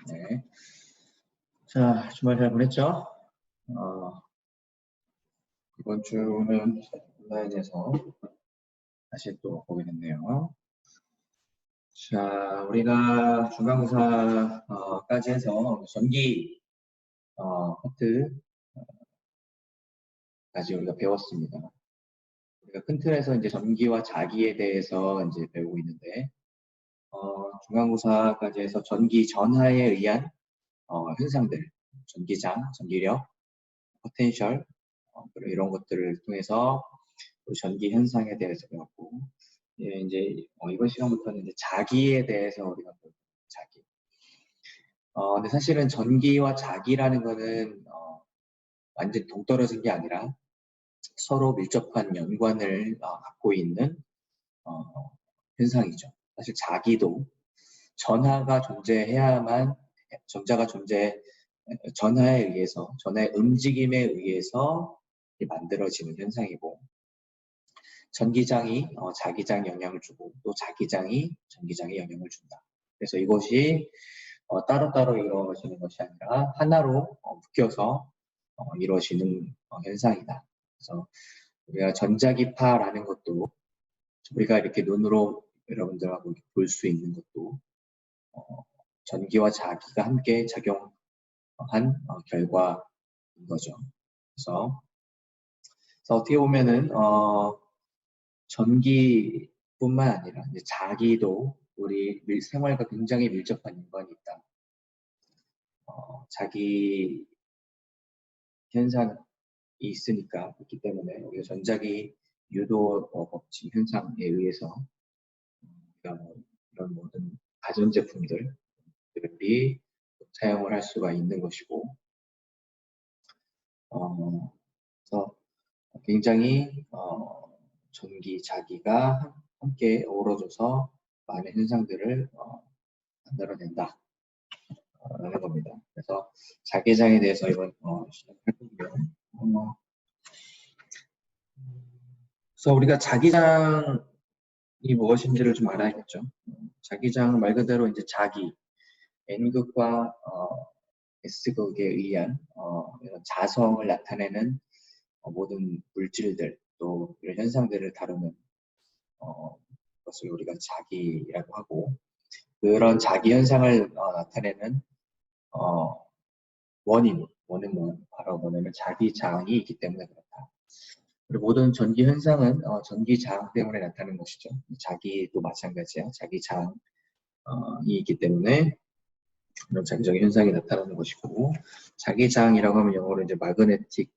네. 자, 주말 잘 보냈죠? 이번 주는 온라인에서 다시 또 보게 됐네요. 자, 우리가 중간고사까지 해서 전기 파트까지 우리가 배웠습니다. 우리가 큰 틀에서 이제 전기와 자기에 대해서 이제 배우고 있는데, 중간고사까지 해서 전기 전하에 의한 현상들, 전기장, 전기력, 포텐셜, 이런 것들을 통해서 전기 현상에 대해서 배웠고, 예, 이제 이번 시간부터는 이제 자기에 대해서 우리가 배워요. 자기. 근데 사실은 전기와 자기라는 거는 완전 동떨어진 게 아니라 서로 밀접한 연관을 갖고 있는 현상이죠. 사실 자기도 전하가 존재해야만 전자가 전하에 의해서 전하의 움직임에 의해서 만들어지는 현상이고, 전기장이 자기장에 영향을 주고 또 자기장이 전기장에 영향을 준다. 그래서 이것이 따로따로 이루어지는 것이 아니라 하나로 묶여서 이루어지는 현상이다. 그래서 우리가 전자기파라는 것도 우리가 이렇게 눈으로 여러분들하고 볼 수 있는 것도 전기와 자기가 함께 작용한 결과인 거죠. 그래서 어떻게 보면은 전기뿐만 아니라 이제 자기도 우리 생활과 굉장히 밀접한 연관이 있다. 자기 현상이 있기 때문에 우리가 전자기 유도 법칙 현상에 의해서 우리가 이런 모든 가전제품들이 사용을 할 수가 있는 것이고, 그래서 굉장히 전기, 자기가 함께 어우러져서 많은 현상들을 만들어낸다 라는 겁니다. 그래서 자기장에 대해서 이번 시작해보면 그래서 우리가 자기장이 무엇인지를 좀 알아야겠죠. 자기장 말 그대로 이제 자기, N극과 S극에 의한 이런 자성을 나타내는 모든 물질들 또 이런 현상들을 다루는 것을 우리가 자기라고 하고, 그런 자기 현상을 나타내는 원인은 바로 뭐냐면 자기장이 있기 때문에 그렇다. 그리고 모든 전기 현상은 전기장 때문에 나타나는 것이죠. 자기도 마찬가지야. 자기장이 있기 때문에 그런 자기적인 현상이 나타나는 것이고, 자기장이라고 하면 영어로 이제 마그네틱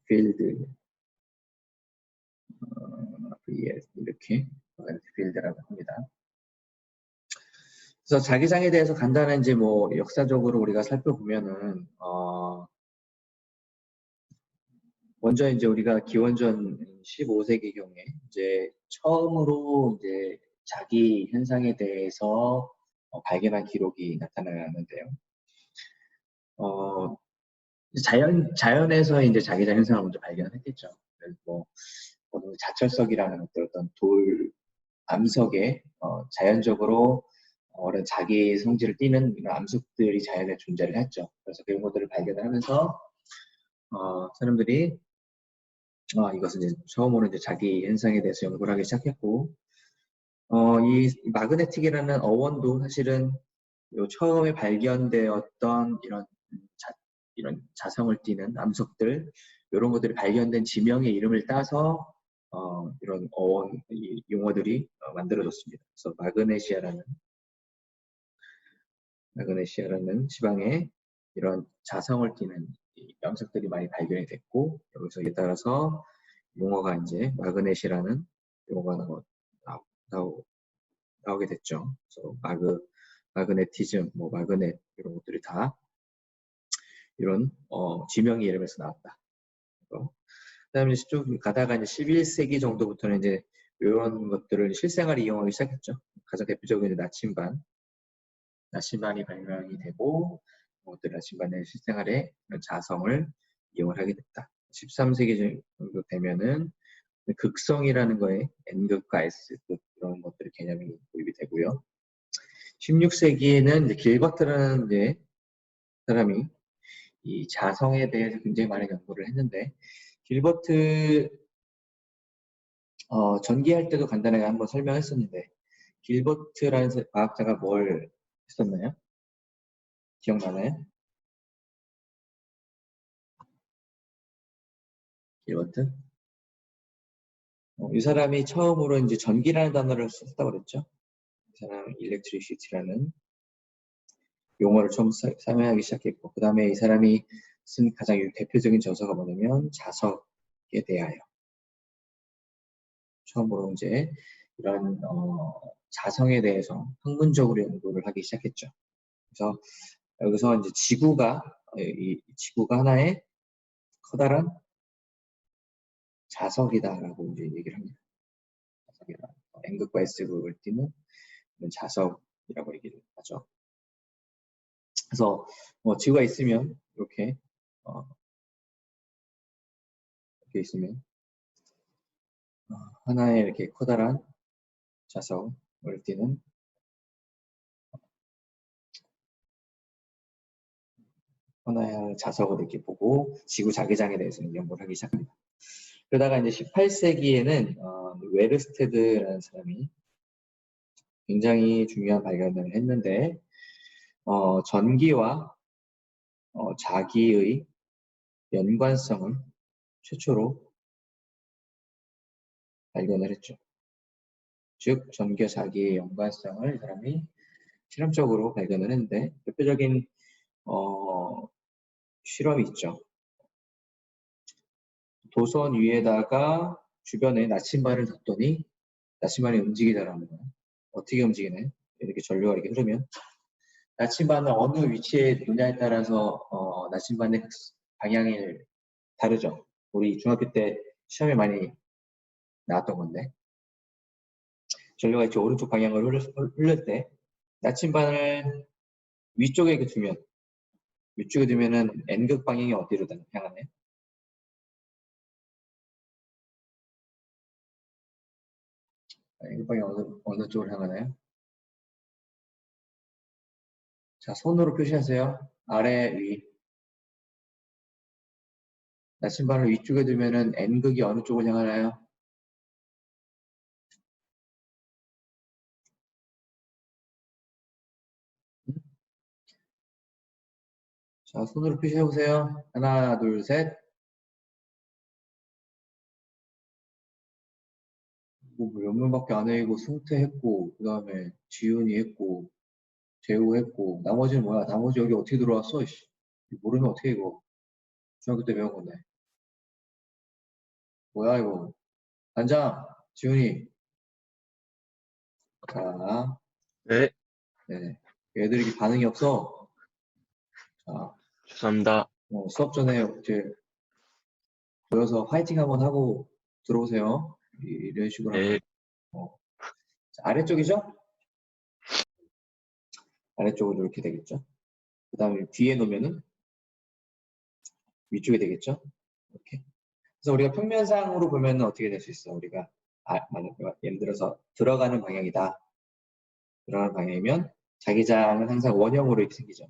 필드, 이렇게 마그네틱 필드라고 합니다. 그래서 자기장에 대해서 간단한 이제 뭐 역사적으로 우리가 살펴보면은 먼저 이제 우리가 기원전 15세기경에 이제 처음으로 이제 자기 현상에 대해서 발견한 기록이 나타나는데요. 자연에서 이제 자기장 현상을 먼저 발견했겠죠. 그래서 뭐 자철석이라는 어떤 돌 암석에 자연적으로 어떤 자기 성질을 띠는 이런 암석들이 자연에 존재를 했죠. 그래서 그런 것들을 발견하면서 사람들이 이것은 이제 처음으로 이제 자기 현상에 대해서 연구를 하기 시작했고, 이 마그네틱이라는 어원도 사실은 처음에 발견되었던 이런 자성을 띠는 암석들, 이런 것들이 발견된 지명의 이름을 따서 이런 어원 용어들이 만들어졌습니다. 그래서 마그네시아라는 지방에 이런 자성을 띠는 암석들이 많이 발견이 됐고, 여기서 이에 따라서 용어가 이제 마그네시라는 용어가 나오게 됐죠. 그래서 마그네티즘, 뭐 마그넷 이런 것들이 다 이런 지명의 이름에서 나왔다. 그다음에 쭉 가다가 이제 11세기 정도부터는 이제 이런 것들을 실생활에 이용하기 시작했죠. 가장 대표적인 나침반이 발명이 되고, 나침반의 실생활에 자성을 이용을 하게 됐다. 13세기 정도 되면은 극성이라는 거에 N극과 S극 이런 것들의 개념이 도입이 되고요. 16세기에는 이제 길버트라는 이제 사람이 이 자성에 대해서 굉장히 많은 연구를 했는데, 길버트 전기할 때도 간단하게 한번 설명했었는데, 길버트라는 과학자가 뭘 했었나요? 기억나나요? 길버트? 이 사람이 처음으로 이제 전기라는 단어를 썼다고 그랬죠. 이 사람은 electricity라는 용어를 처음 사용하기 시작했고, 그 다음에 이 사람이 쓴 가장 대표적인 저서가 뭐냐면 자석에 대하여. 처음으로 이제 이런 자성에 대해서 학문적으로 연구를 하기 시작했죠. 그래서 여기서 이제 이 지구가 하나의 커다란 자석이다라고 이제 얘기를 합니다. 자석이다. N극과 S극을 띠는 이런 자석이라고 얘기를 하죠. 그래서 지구가 있으면 이렇게 이렇게 있으면 하나의 이렇게 커다란 자석을 띠는 하나의 자석을 이렇게 보고 지구 자기장에 대해서 연구를 하기 시작합니다. 그러다가 이제 18세기에는 웨르스테드라는 사람이 굉장히 중요한 발견을 했는데, 전기와 자기의 연관성을 최초로 발견을 했죠. 즉 전기와 자기의 연관성을 이 사람이 실험적으로 발견을 했는데, 대표적인 실험이 있죠. 도선 위에다가 주변에 나침반을 뒀더니 나침반이 움직이더라는 거예요. 어떻게 움직이네? 이렇게 전류가 이렇게 흐르면 나침반을 어느 위치에 두냐에 따라서 나침반의 방향이 다르죠. 우리 중학교 때 시험에 많이 나왔던 건데, 전류가 이렇게 오른쪽 방향으로 흐를 때 나침반을 위쪽에 두면은 N극 방향이 어디로 향하나요? N극 방향 어느 쪽으로 향하나요? 자, 손으로 표시하세요. 아래, 위. 나침반을 위쪽에 두면은 N극이 어느 쪽을 향하나요? 자, 손으로 표시해보세요. 하나, 둘, 셋. 몇 명밖에 안 해. 이거 승태 했고, 그 다음에 지훈이 했고, 재우 했고, 나머지는 뭐야? 나머지 여기 어떻게 들어왔어? 모르면 어떻게 이거. 중학교 때 배운 건데. 뭐야, 이거. 단장, 지훈이. 자, 네, 네. 애들이 이렇게 반응이 없어. 자, 죄송합니다. 수업 전에 이제 모여서 화이팅 한번 하고 들어오세요. 이런 식으로 네, 하면. 자, 아래쪽이죠? 아래쪽으로 이렇게 되겠죠? 그 다음에 뒤에 놓으면은 위쪽이 되겠죠? 이렇게. 그래서 우리가 평면상으로 보면 어떻게 될 수 있어? 우리가 예를 들어서 들어가는 방향이다. 들어가는 방향이면 자기장은 항상 원형으로 이렇게 생기죠.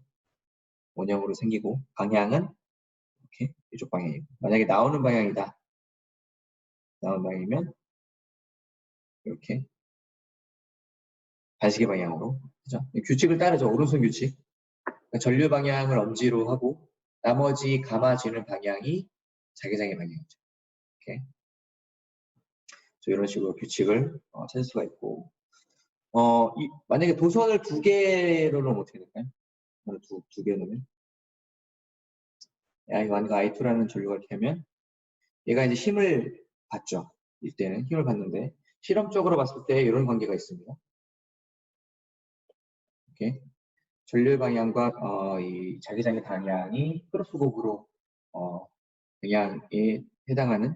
원형으로 생기고 방향은 이렇게 이쪽 방향이고, 만약에 나오는 방향이다. 나오는 방향이면 이렇게 반시계 방향으로. 그죠? 규칙을 따르죠. 오른손 규칙. 그러니까 전류 방향을 엄지로 하고 나머지 감아지는 방향이 자기장의 방향이죠. 이렇게. 이런 식으로 규칙을 찾을 수가 있고, 만약에 도선을 두 개로 놓으면 어떻게 될까요? 두 개 놓으면 I1과 I2라는 전류가 이렇게 하면 얘가 이제 힘을 받죠. 이때는 힘을 받는데 실험적으로 봤을 때 이런 관계가 있습니다. 이렇게 전류 방향과 이 자기장의 방향이 크로스곡으로 방향에 해당하는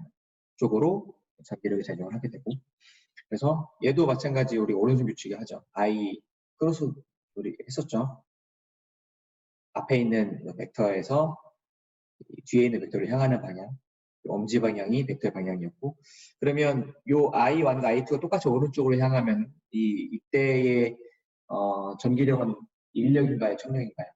쪽으로 잡기력이 작용을 하게 되고, 그래서 얘도 마찬가지 우리 오른손 규칙이 하죠. I 크로스 우리 했었죠. 앞에 있는 벡터에서 뒤에 있는 벡터를 향하는 방향, 엄지 방향이 벡터의 방향이었고, 그러면 요 I1과 I2가 똑같이 오른쪽으로 향하면 이때의 전기력은 인력인가요? 청력인가요?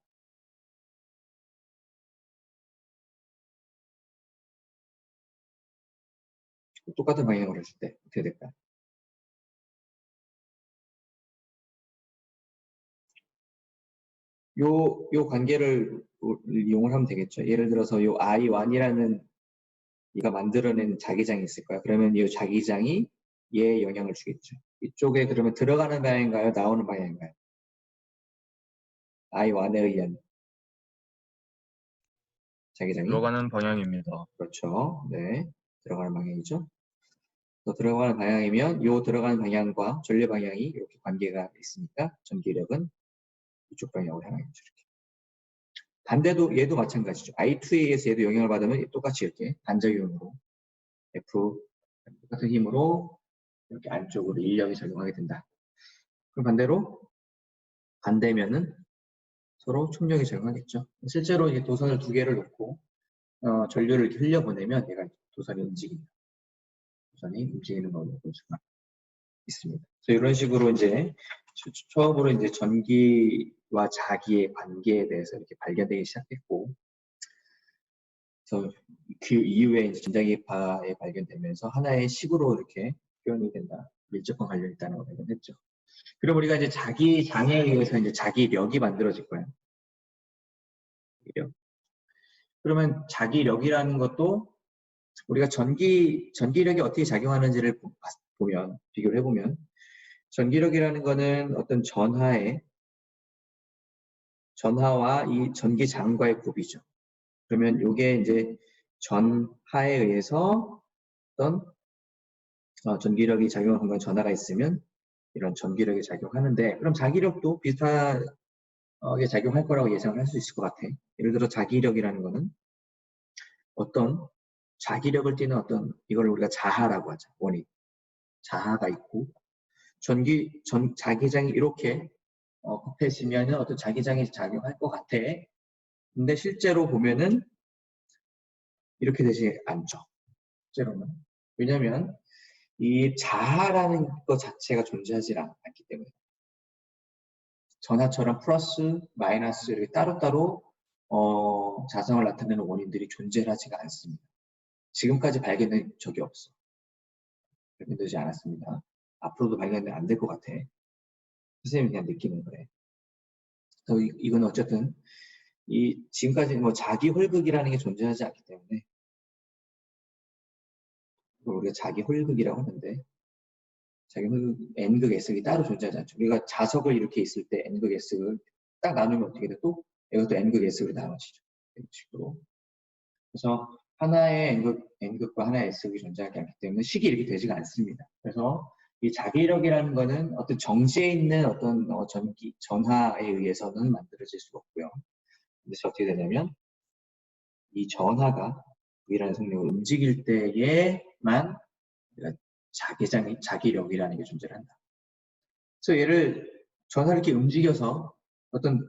똑같은 방향으로 했을 때 어떻게 될까요? 요 관계를 이용을 하면 되겠죠. 예를 들어서 요 I1이라는 얘가 만들어낸 자기장이 있을 거야. 그러면 이 자기장이 얘에 영향을 주겠죠. 이쪽에 그러면 들어가는 방향인가요? 나오는 방향인가요? I1에 의한 자기장이? 들어가는 방향입니다. 그렇죠. 네. 들어가는 방향이죠. 들어가는 방향이면 요 들어가는 방향과 전류 방향이 이렇게 관계가 있으니까 전기력은 이쪽 방향으로 향하겠죠. 이렇게. 반대도 얘도 마찬가지죠. I2에 의해서 얘도 영향을 받으면 똑같이 이렇게 반작용으로 F 똑같은 힘으로 이렇게 안쪽으로 인력이 작용하게 된다. 그럼 반대면은 서로 총력이 작용하겠죠. 실제로 이 도선을 두 개를 놓고 전류를 이렇게 흘려보내면 얘가 도선이 움직입니다. 도선이 움직이는 걸 볼 수가 있습니다. 그래서 이런 식으로 이제 처음으로 이제 전기와 자기의 관계에 대해서 이렇게 발견되기 시작했고, 그래서 그 이후에 이제 전자기파에 발견되면서 하나의 식으로 이렇게 표현이 된다. 밀접한 관련이 있다는 걸 발견했죠. 그럼 우리가 이제 자기 장에 의해서 이제 자기력이 만들어질 거예요. 그러면 자기력이라는 것도 우리가 전기력이 어떻게 작용하는지를 보면, 비교를 해보면, 전기력이라는 거는 어떤 전하와 이 전기장과의 곱이죠. 그러면 이게 이제 전하에 의해서 어떤 전기력이 작용하는 건 전하가 있으면 이런 전기력이 작용하는데, 그럼 자기력도 비슷하게 작용할 거라고 예상을 할 수 있을 것 같아. 예를 들어 자기력이라는 거는 어떤 자기력을 띠는 어떤 이걸 우리가 자하라고 하죠. 원인. 자하가 있고 자기장이 이렇게 곱해지면 어떤 자기장이 작용할 것 같아. 근데 실제로 보면은 이렇게 되지 않죠. 실제로는. 왜냐하면 이 자하라는 것 자체가 존재하지 않기 때문에 전하처럼 플러스, 마이너스 이렇게 따로따로 자성을 나타내는 원인들이 존재하지가 않습니다. 지금까지 발견된 적이 없어. 발견되지 않았습니다. 앞으로도 발견이 안 될 것 같아. 선생님이 그냥 느끼는 거예요. 이건 어쨌든 지금까지 뭐 자기 홀극이라는 게 존재하지 않기 때문에 우리가 자기 홀극이라고 하는데 자기 홀극 N극 S극이 따로 존재하지 않죠. 우리가 자석을 이렇게 있을 때 N극 S극을 딱 나누면 어떻게 돼? 또 이것도 N극 S극으로 나눠지죠. 이런 식으로. 그래서 하나의 N극과 하나의 S극이 존재하지 않기 때문에 식이 이렇게 되지가 않습니다. 그래서 이 자기력이라는 거는 어떤 정지에 있는 어떤 전하에 의해서는 만들어질 수가 없고요. 그래서 어떻게 되냐면 이 전하가 V라는 속력을 움직일 때에만 자기력이라는 게 존재한다. 그래서 전하를 이렇게 움직여서 어떤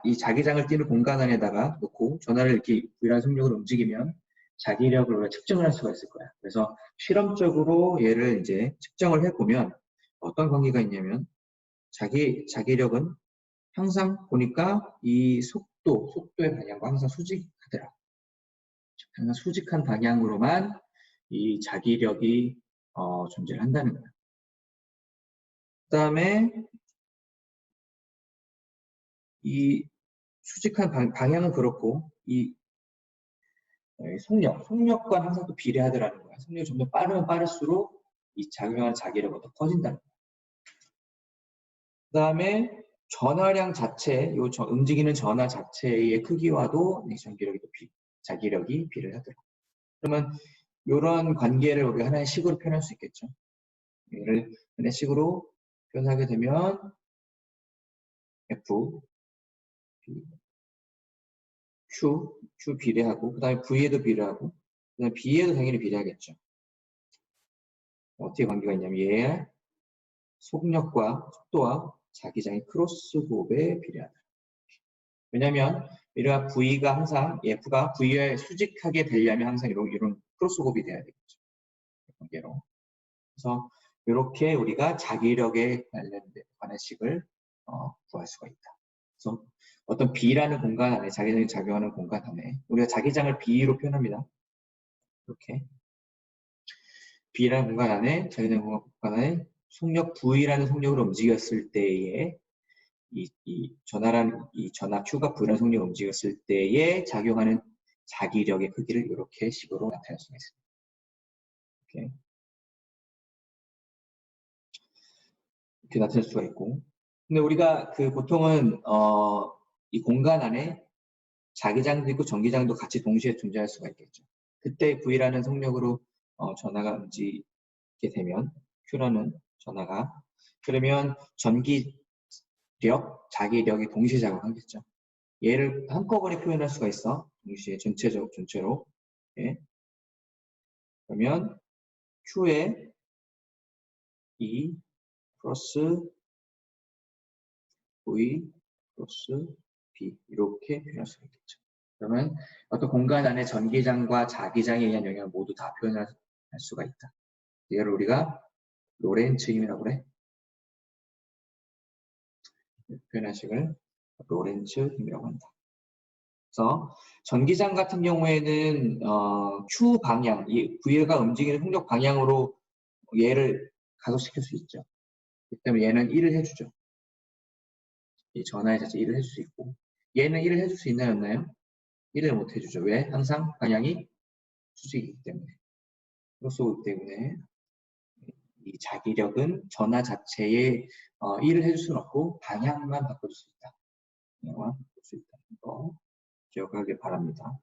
이 자기장을 띄는 공간 안에다가 놓고 전하를 이렇게 V라는 속력을 움직이면 자기력을 우리가 측정을 할 수가 있을 거야. 그래서 실험적으로 얘를 이제 측정을 해보면 어떤 관계가 있냐면 자기력은 항상 보니까 이 속도의 방향과 항상 수직하더라. 항상 수직한 방향으로만 이 자기력이 존재를 한다는 거야. 그 다음에 이 수직한 방향은 그렇고 이 속력과 항상 또 비례하더라는 거야. 속력이 좀 더 빠르면 빠를수록 이 작용하는 자기력은 더 커진다는 거야. 그 다음에 전하량 자체, 움직이는 전하 자체의 크기와도 자기력이 비례를 하더라. 그러면 이런 관계를 우리가 하나의 식으로 표현할 수 있겠죠. 얘를 하나의 식으로 표현하게 되면 F, B, Q 비례하고, 그 다음에 V에도 비례하고, 그 다음에 B에도 당연히 비례하겠죠. 어떻게 관계가 있냐면 얘의 속력과 속도와 자기장의 크로스 곱에 비례하다. 왜냐하면 얘가 V가 항상 F가 V에 수직하게 되려면 항상 이런 크로스 곱이 돼야 되겠죠. 관계로. 그래서 이렇게 우리가 자기력에 관련된 식을 구할 수가 있다. 그래서 어떤 B라는 공간 안에, 자기장이 작용하는 공간 안에 우리가 자기장을 B로 표현합니다. 이렇게 B라는 공간 안에, 자기장 공간 안에 속력 V라는 속력으로 움직였을 때에 이 전하 Q가 V라는 속력으로 움직였을 때에 작용하는 자기력의 크기를 이렇게 식으로 나타낼 수가 있습니다. 이렇게 나타낼 수가 있고, 근데 우리가 보통은 이 공간 안에 자기장도 있고 전기장도 같이 동시에 존재할 수가 있겠죠. 그때 V라는 속력으로 전하가 움직이게 되면, Q라는 전하가, 그러면 전기력, 자기력이 동시에 작용하겠죠. 얘를 한꺼번에 표현할 수가 있어. 동시에 전체로. 예. 그러면 Q에 E 플러스 V 플러스 B 이렇게 표현할 수가 있겠죠. 그러면 어떤 공간 안에 전기장과 자기장에 의한 영향을 모두 다 표현할 수가 있다. 이걸 우리가 로렌츠 힘이라고 그래. 표현식을 로렌츠 힘이라고 한다. 그래서 전기장 같은 경우에는 Q 방향, 이 V가 움직이는 속력 방향으로 얘를 가속시킬 수 있죠. 그렇기 때문에 얘는 1을 해주죠. 이 전하의 자체 1을 해줄 수 있고, 얘는 1을 해줄 수 있나요, 없나요? 1을 못 해주죠. 왜? 항상 방향이 수직이기 때문에. 크로스오기 때문에 이 자기력은 전하 자체에 1을 해줄 수는 없고 방향만 바꿔줄 수 있다. 방향만 바꿔줄 수 있다는 거 기억하길 바랍니다.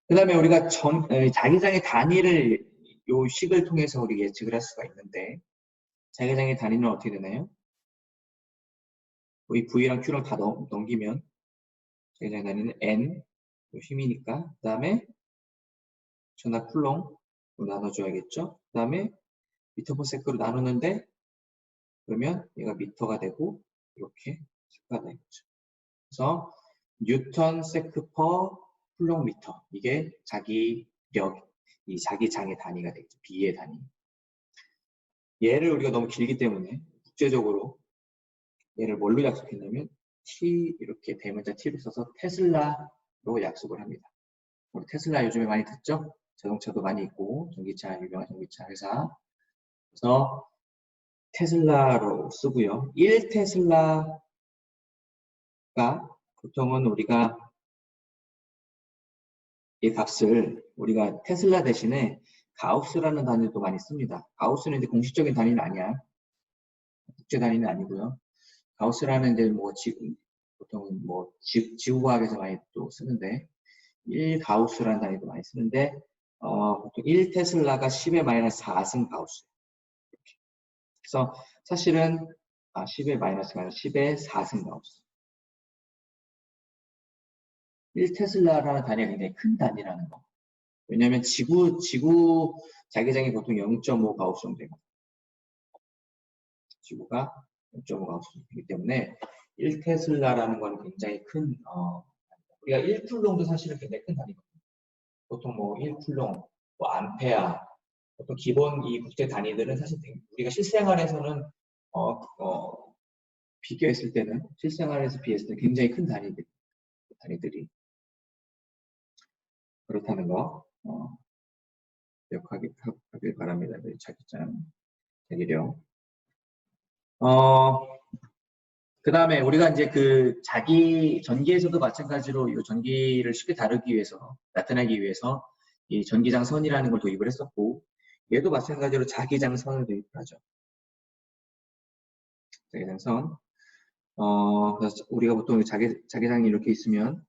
그 다음에 우리가 자기장의 단위를 요 식을 통해서 우리 예측을 할 수가 있는데, 자기장의 단위는 어떻게 되나요? 이 V랑 Q랑 다 넘기면 자기장의 단위는 N, 힘이니까, 그 다음에 전하 쿨롱으로 나눠줘야겠죠. 그 다음에 미터 퍼 세크로 나누는데, 그러면 얘가 미터가 되고 이렇게 sek가 되겠죠. 그래서 뉴턴 세크 퍼 쿨롱 미터, 이게 자기력, 이 자기장의 단위가 되겠죠. B의 단위. 얘를 우리가 너무 길기 때문에 국제적으로 얘를 뭘로 약속했냐면 T, 이렇게 대문자 T로 써서 테슬라로 약속을 합니다. 우리 테슬라 요즘에 많이 듣죠? 자동차도 많이 있고, 전기차, 유명한 전기차 회사. 그래서 테슬라로 쓰고요. 1테슬라가 보통은 우리가 이 값을 우리가 테슬라 대신에 가우스라는 단위도 많이 씁니다. 가우스는 이제 공식적인 단위는 아니야. 국제 단위는 아니고요. 가우스라는 이제 보통은 지구과학에서 많이 또 쓰는데 1가우스라는 단위도 많이 쓰는데 보통 1테슬라가 10의 마이너스 4승 가우스. 이렇게. 그래서 사실은 10의 마이너스가 아니라 10의 4승 가우스. 1테슬라라는 단위가 굉장히 큰 단위라는 거. 왜냐하면 지구 자기장이 보통 0.5 가우스 정도입니다. 지구가 0.5 가우스 정도이기 때문에 1테슬라라는 건 굉장히 큰 우리가 1쿨롱도 사실은 굉장히 큰 단위거든요. 보통 1쿨롱, 암페아, 보통 기본 이 국제 단위들은 사실 우리가 실생활에서는 비교했을 때는 실생활에서 비했을 때 굉장히 큰 단위들이 그렇다는 거 기억하길 바랍니다. 자기력. 그 다음에 우리가 이제 전기에서도 마찬가지로 이 전기를 쉽게 나타내기 위해서 이 전기장선이라는 걸 도입을 했었고, 얘도 마찬가지로 자기장선을 도입을 하죠. 자기장선. 그래서 우리가 보통 자기장이 이렇게 있으면,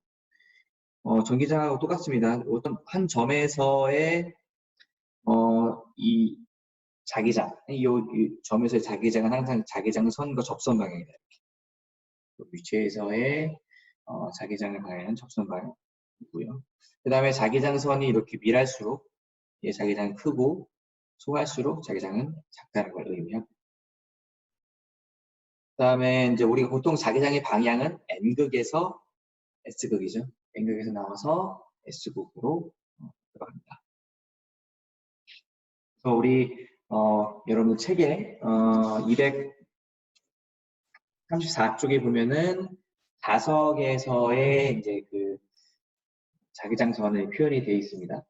전기장하고 똑같습니다. 어떤 한 점에서의, 이 자기장, 이 점에서의 자기장은 항상 자기장선과 접선 방향이다. 위치에서의 자기장의 방향은 접선 방향이고요. 그 다음에 자기장선이 이렇게 밀할수록 자기장이 크고 소할수록 자기장은 작다는 걸 의미합니다. 그 다음에 이제 우리가 보통 자기장의 방향은 N극에서 S극이죠. N극에서 나와서 S극으로 들어갑니다. 그래서 우리 여러분 책에 34쪽에 보면은 자석에서의 이제 그 자기장선의 표현이 되어 있습니다.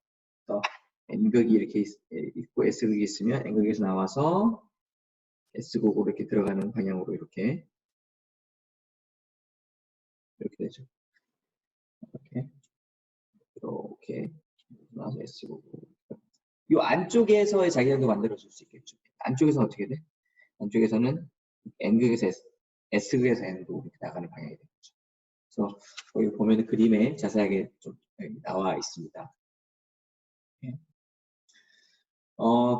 그래서 N극이 이렇게 있고 S극이 있으면 N극에서 나와서 S극으로 이렇게 들어가는 방향으로 이렇게 되죠. 이렇게 나와서 S극으로. 이 안쪽에서의 자기장도 만들어줄 수 있겠죠. 안쪽에서는 어떻게 돼? 안쪽에서는 N극에서 S극에서 N극으로 이렇게 나가는 방향이 되겠죠. 그래서 여기 보면 그림에 자세하게 좀 나와 있습니다.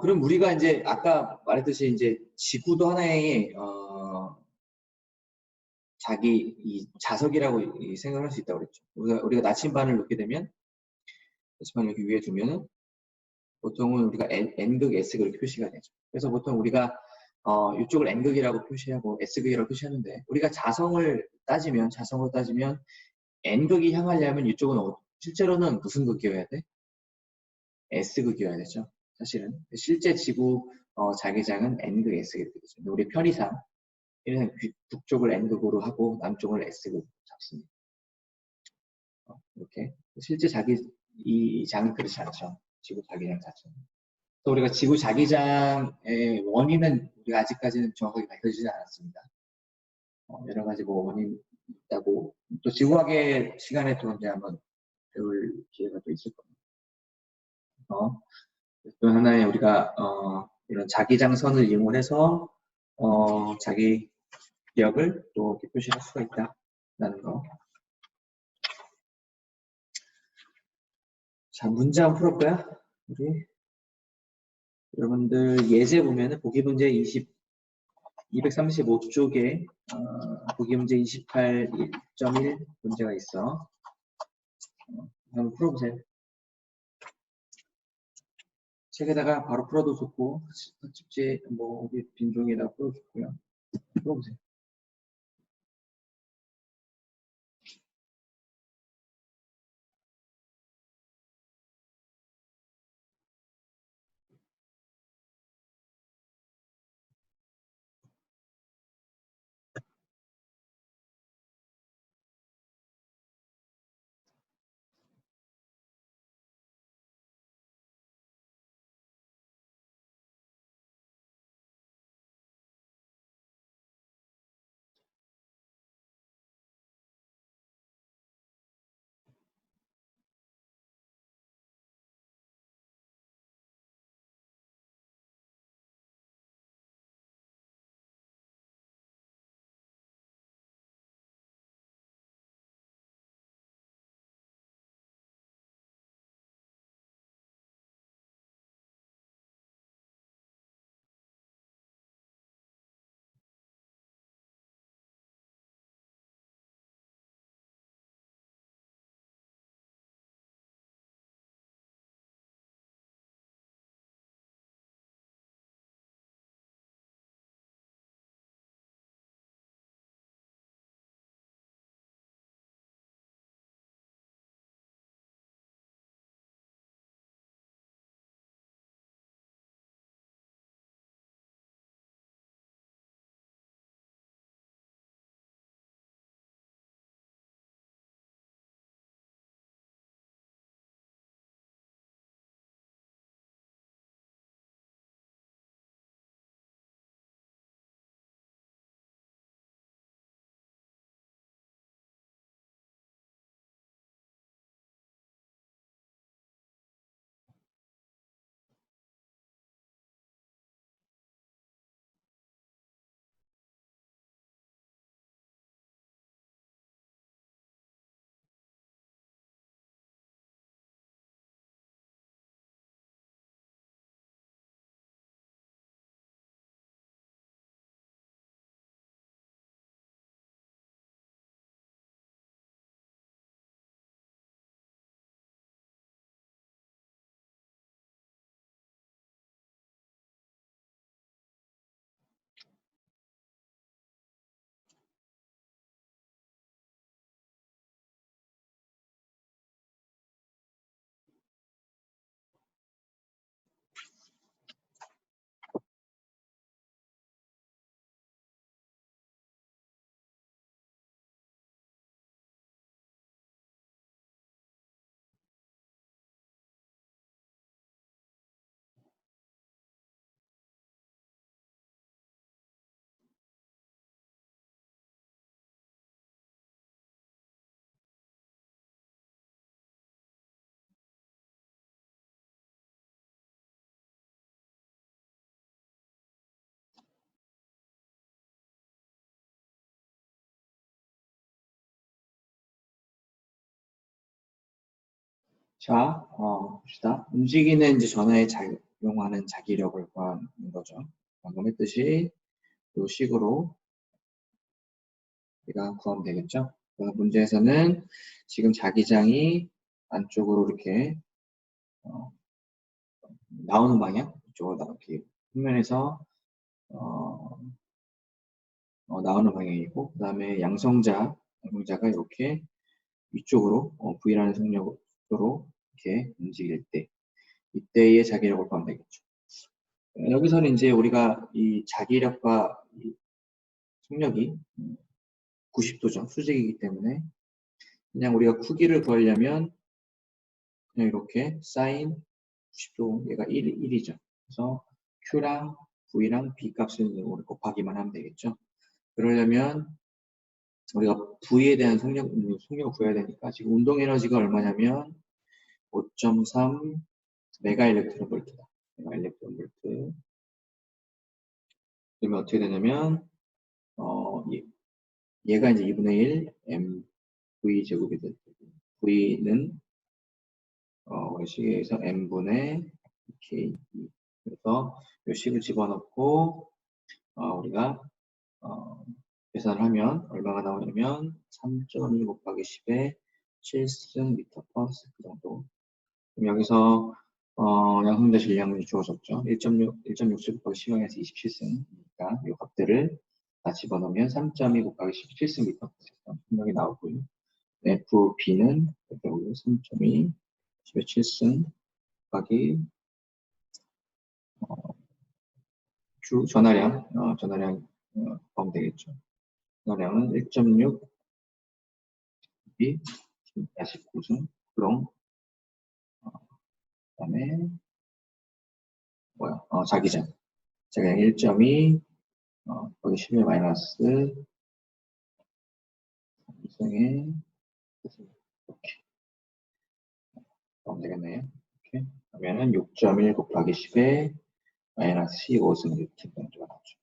그럼 우리가 이제 아까 말했듯이 이제 지구도 하나의 자기 이 자석이라고 생각할 수 있다고 그랬죠. 우리가 나침반을 놓게 되면 나침반을 여기 위에 두면은 보통은 우리가 N극, S극 이렇게 표시가 되죠. 그래서 보통 우리가 이쪽을 N극이라고 표시하고 S극이라고 표시하는데 우리가 자성으로 따지면 N극이 향하려면 이쪽은 실제로는 무슨 극이어야 돼? S극이어야 되죠. 사실은 실제 지구 자기장은 N극, S극 이렇게 되죠. 근데 우리 편의상 북쪽을 N극으로 하고 남쪽을 S극으로 잡습니다. 이렇게 실제 이 장은 그렇지 않죠. 지구 자기장 자체는. 또 우리가 지구 자기장의 원인은 우리가 아직까지는 정확하게 밝혀지지 않았습니다. 여러 가지 뭐 원인이 있다고 또 지구학의 시간에 또 이제 한번 배울 기회가 또 있을 겁니다. 또 하나의 우리가 이런 자기장선을 이용해서 자기 기억을 또 이렇게 표시할 수가 있다라는 거. 자, 문제 한번 풀어볼까요? 우리 여러분들 예제 보면은 보기 문제 235쪽에 보기 문제 28.1 문제가 있어. 한번 풀어보세요. 책에다가 바로 풀어도 좋고 집지 뭐 빈 종이에다 풀어도 좋고요. 풀어보세요. 자, 봅시다. 움직이는 이제 전화에 작용하는 자기력을 구하는 거죠. 방금 했듯이 이 식으로 우리가 구하면 되겠죠. 그래서 문제에서는 지금 자기장이 안쪽으로 이렇게 나오는 방향, 이쪽으로 이렇게 평면에서 나오는 방향이고, 그 다음에 양성자가 이렇게 위쪽으로 V라는 속력으로 이렇게 움직일 때, 이때의 자기력을 구하면 되겠죠. 여기서는 이제 우리가 이 자기력과 이 속력이 90도죠. 수직이기 때문에 그냥 우리가 크기를 구하려면 그냥 이렇게 사인 90도 얘가 1이죠. 그래서 Q랑 V랑 B 값을 우리 곱하기만 하면 되겠죠. 그러려면 우리가 V에 대한 속력을 구해야 되니까 지금 운동 에너지가 얼마냐면 5.3 메가 일렉트론 볼트다. 메가 일렉트론 볼트. 그러면 어떻게 되냐면 얘가 이제 2분의 1 mv 제곱이 될 거고 v는 우리 식에서 m분의 k 그래서 이 식을 집어넣고 우리가 계산을 하면 얼마가 나오냐면 3.1 곱하기 10에 7승 미터 퍼 세컨드 정도. 그럼 여기서 양성자 질량이 주어졌죠. 1.67 곱하기 10에서 27승이니까 이 값들을 다 집어넣으면 3.2 곱하기 17승 미터 퍼 세컨드 분명히 나오고요. FB는 3.2 10에 7승 곱하기 주 전화량 보면 되겠죠. 전화량은 1.6 이 49승 그럼 그다음에 자기장 1.2 거기 10의 마이너스 2승에 이렇게 하면 되겠네요. 이렇게 그러면은 6.1 곱하기 10에 마이너스 15승 이렇게 정도가 나오죠.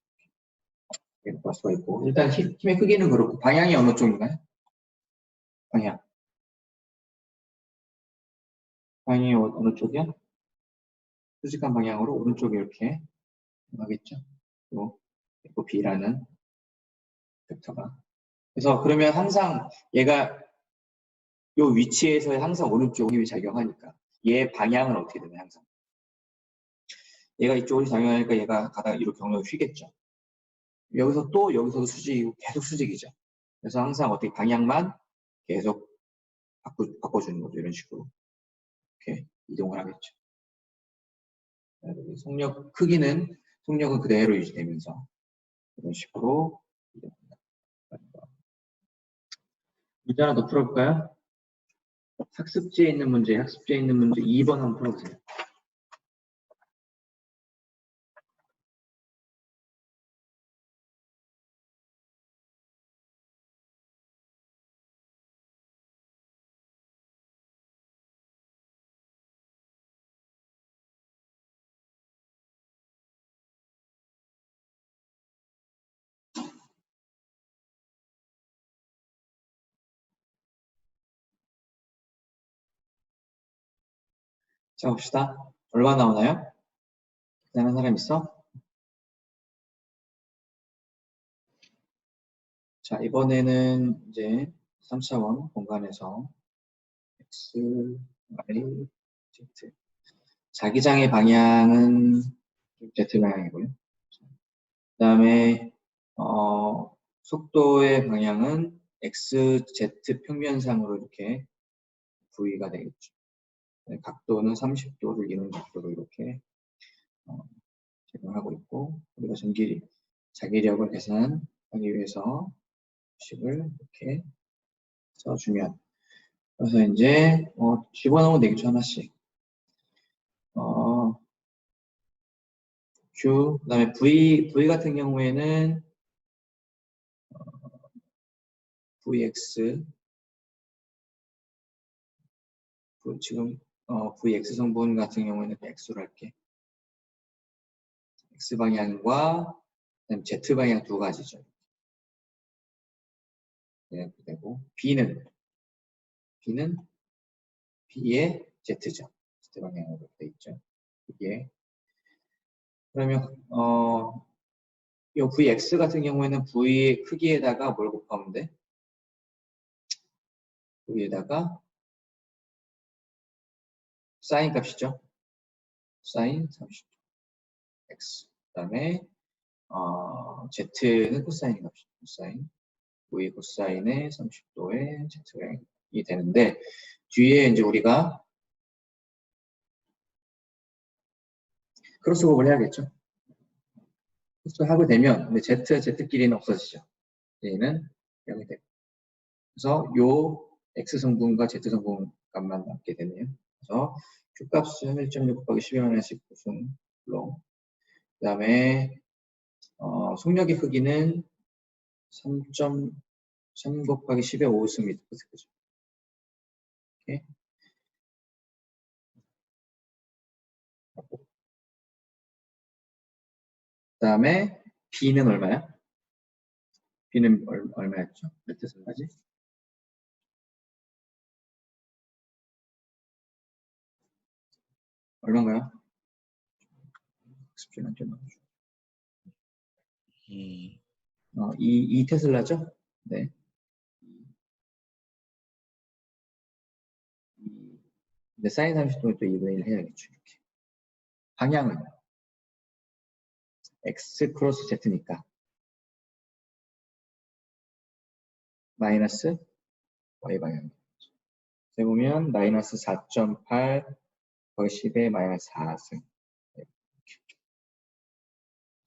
이렇게 볼 수가 있고 일단 힘의 크기는 그렇고 방향이 어느 쪽인가요? 방향이 어느 쪽이야? 수직한 방향으로 오른쪽에 이렇게 하겠죠. 또 B라는 벡터가. 그래서 그러면 항상 얘가 이 위치에서 항상 오른쪽 힘이 작용하니까 얘 방향은 어떻게 되나요? 항상 얘가 이쪽으로 작용하니까 얘가 가다가 이렇게 경력을 휘겠죠. 여기서도 수직이고 계속 수직이죠. 그래서 항상 어떻게 방향만 계속 바꿔주는 거죠. 이런 식으로 이렇게 이동을 하겠죠. 속력은 그대로 유지되면서 이런 식으로 이동합니다. 문제 하나 더 풀어볼까요? 학습지에 있는 문제 2번 한번 풀어보세요. 자, 봅시다. 얼마 나오나요? 계산한 사람 있어? 자, 이번에는 이제 3차원 공간에서 X, Y, Z. 자기장의 방향은 Z 방향이고요. 그 다음에, 속도의 방향은 X, Z 평면상으로 이렇게 V가 되겠죠. 각도는 30도를 이루는 각도로 이렇게 제공하고 있고, 우리가 자기력을 계산하기 위해서 식을 이렇게 써주면, 그래서 이제 집어넣으면 되겠죠. 하나씩. Q, 그 다음에 V 같은 경우에는 VX, 지금 VX 성분 같은 경우에는 X로 할게. X 방향과 그다음에 Z 방향 두 가지죠. 네, 되고 B는 B의 Z죠. Z 방향으로 돼 있죠. 이게 그러면 이 Vx 같은 경우에는 V 크기에다가 뭘 곱하면 돼? V에다가 사인 값이죠. 사인 30도 x. 그다음에 z는 코사인 값이죠. 코사인 V 코사인의 30도의 z이 되는데 뒤에 이제 우리가 크로스오버를 해야겠죠. 크로스하게 되면 근데 z끼리는 없어지죠. 얘는 0이 되고 그래서 요 x 성분과 z 성분 값만 남게 되네요. 그래서 q 값은 1.6 곱하기 10-19승 로 그 다음에 속력의 크기는 3.3 곱하기 10의 5승 미터 per 세크죠. 그 다음에 B는 얼마야? B는 얼마였죠? 몇 테슬라지? 얼마인가요? 스피는 좀 넣어줘. 2 테슬라죠? 네. 근데 사인 30도면 또 2분의 1 해야겠죠. 이렇게. 방향은 X 크로스 Z니까 마이너스 Y 방향. 해보면 마이너스 4.8 거기 10에 마이너스 4승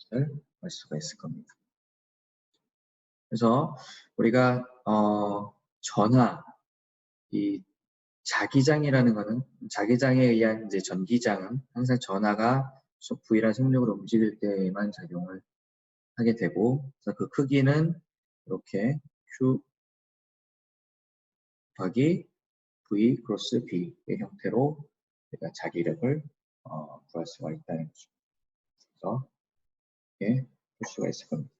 이렇게 볼 수가 있을 겁니다. 그래서 우리가 전하 이 자기장이라는 거는 자기장에 의한 이제 전기장은 항상 전하가 V라는 속력으로 움직일 때만 작용을 하게 되고 그래서 그 크기는 이렇게 Q 더하기 V 크로스 B의 형태로 우리가 자기력을 구할 수가 있다는 거죠. 그래서 이렇게 볼 수가 있을 겁니다.